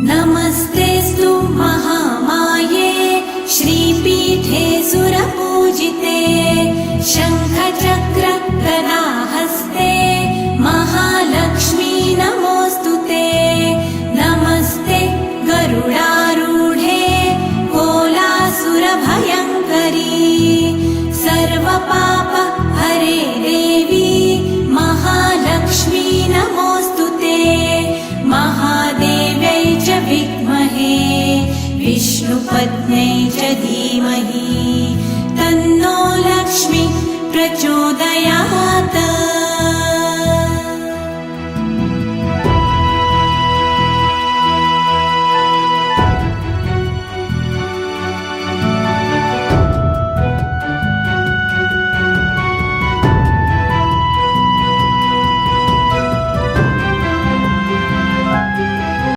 नमस्तेऽस्तु महामाये श्रीपीठे सुरपूजिते शङ्खचक्र गदाहस्ते महालक्ष्मी नमोऽस्तुते। नमस्ते गरुडारूढे कोलासुरभयङ्करी सर्वपाप हरे देवी महालक्ष्मी नमोऽस्तुते। महादेव्यै च विद्महे विष्णुपत्न्यै च धीमहि तन्नो लक्ष्मी प्रचोदयात्।